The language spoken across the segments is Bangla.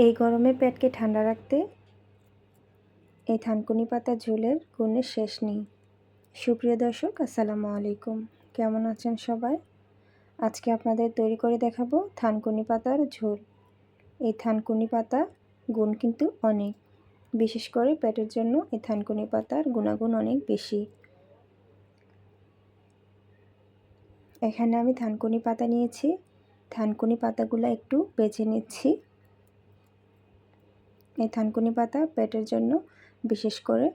এই গরমে পেটকে ঠান্ডা রাখতে এই থানকুনি পাতার ঝোলের কোনো শেষ নেই। সুপ্রিয় দর্শক, আসসালামু আলাইকুম। কেমন আছেন সবাই? আজকে আপনাদের তৈরি করে দেখাবো থানকুনি পাতার ঝোল। এই থানকুনি পাতা গুণ কিন্তু অনেক, বিশেষ করে পেটের জন্য এই থানকুনি পাতার গুণাগুণ অনেক বেশি। এখানে আমি থানকুনি পাতা নিয়েছি। থানকুনি পাতাগুলো একটু বেছে নিচ্ছি। এই থানকুনি পাতা পেটের জন্য, বিশেষ করে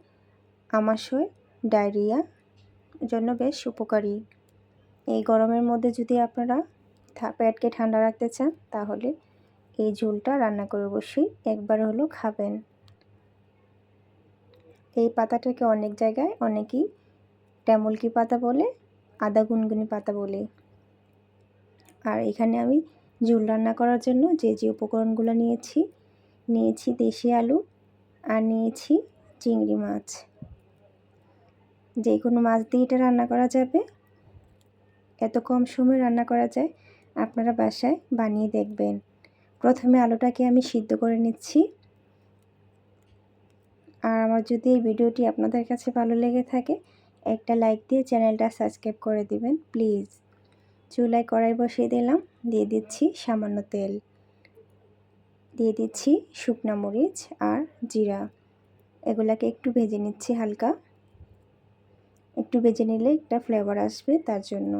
আমাশয়, ডায়রিয়া জন্য বেশ উপকারী। এই গরমের মধ্যে যদি আপনারা পেটকে ঠান্ডা রাখতে চান, তাহলে এই ঝোলটা রান্না করে অবশ্যই একবার হলেও খাবেন। এই পাতাটাকে অনেক জায়গায় অনেকেই ট্যামলকি পাতা বলে, আদা গুনগুনি পাতা বলে। আর এখানে আমি ঝোল রান্না করার জন্য যে উপকরণগুলো নিয়েছি দেশি আলু, আর নিয়েছি চিংড়ি মাছ। যে কোনো মাছ দিয়ে এটা রান্না করা যাবে। এত কম সময়ে রান্না করা যায়, আপনারা বাসায় বানিয়ে দেখবেন। প্রথমে আলুটাকে আমি সিদ্ধ করে নিচ্ছি। আর আমার যদি এই ভিডিওটি আপনাদের কাছে ভালো লেগে থাকে, একটা লাইক দিয়ে চ্যানেলটা সাবস্ক্রাইব করে দিবেন প্লিজ। চুলায় কড়াই বসিয়ে দিলাম, দিয়ে দিচ্ছি সামান্য তেল, দিয়ে দিচ্ছি শুকনা মরিচ আর জিরা। এগুলাকে একটু ভেজে নিচ্ছি হালকা, একটু ভেজে নিলে একটা ফ্লেভার আসবে তার জন্য।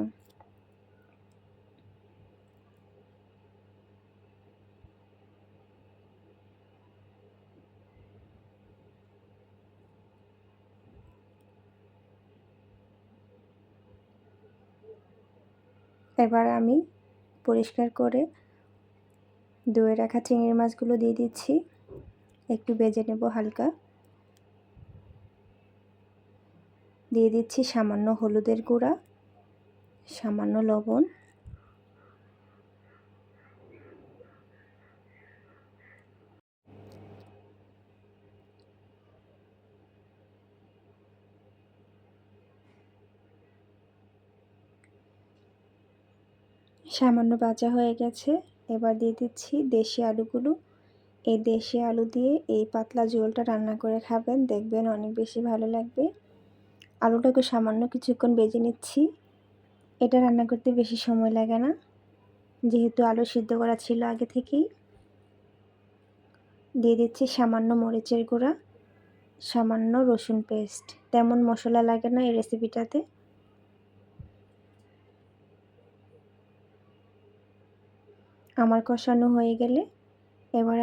এবার আমি পরিষ্কার করে ধুয়ে রাখা চিংড়ি মাছগুলো দিয়ে দিচ্ছি, একটু ভেজে নেব হালকা। দিয়ে দিচ্ছি সামান্য হলুদের গুঁড়া, সামান্য লবণ, সামান্য ভাজা হয়ে গেছে। এবার দিয়ে দিচ্ছি দেশি আলুগুলো। এই দেশি আলু দিয়ে এই পাতলা ঝোলটা রান্না করে খাবেন, দেখবেন অনেক বেশি ভালো লাগবে। আলুটাকে সামান্য কিছুক্ষণ ভেজে নিচ্ছি। এটা রান্না করতে বেশি সময় লাগে না, যেহেতু আলু সিদ্ধ করা ছিল আগে থেকেই। দিয়ে দিচ্ছি সামান্য মরিচের গুঁড়া, সামান্য রসুন পেস্ট। তেমন মশলা লাগে না এই রেসিপিটাতে। আমার কষানো হয়ে গেলে এবার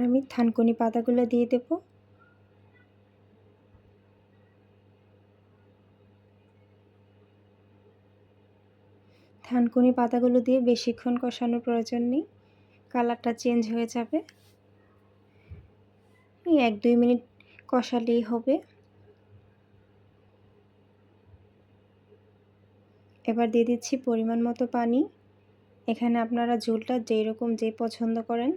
আমি থানকুনি পাতাগুলো দিয়ে দেব। থানকুনি পাতাগুলো দিয়ে বেশিক্ষণ কষানোর প্রয়োজন নেই, কালারটা চেঞ্জ হয়ে যাবে। এই 1-2 মিনিট কষালেই হবে। এবার দিয়ে দিচ্ছি পরিমাণ মতো পানি। এখানে আপনারা ঝোলটা যে পছন্দ করেন,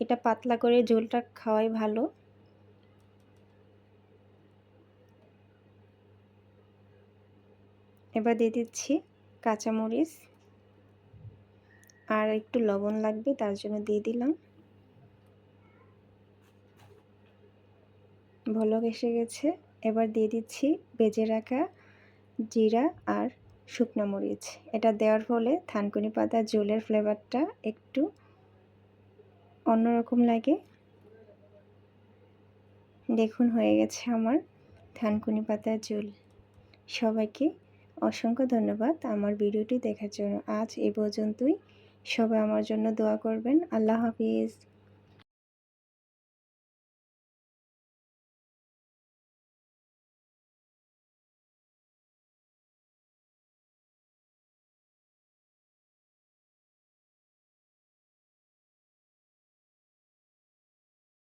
এটা পাতলা করে ঝোলটা খাওয়াই ভালো। এবার দিয়ে দিচ্ছি কাঁচামরিচ, আর একটু লবণ লাগবে তার জন্য দিয়ে দিলাম। বলক এসে গেছে। এবার দিয়ে দিচ্ছি ভেজে রাখা জিরা আর শুকনো মরিচ। এটা দেওয়ার ফলে থানকুনি পাতার ঝোলের ফ্লেভারটা একটু অন্যরকম লাগে। দেখুন হয়ে গেছে আমার থানকুনি পাতার ঝোল। সবাইকে অসংখ্য ধন্যবাদ আমার ভিডিওটি দেখার জন্য। আজ এ পর্যন্তই। সবাই আমার জন্য দোয়া করবেন। আল্লাহ হাফিজ।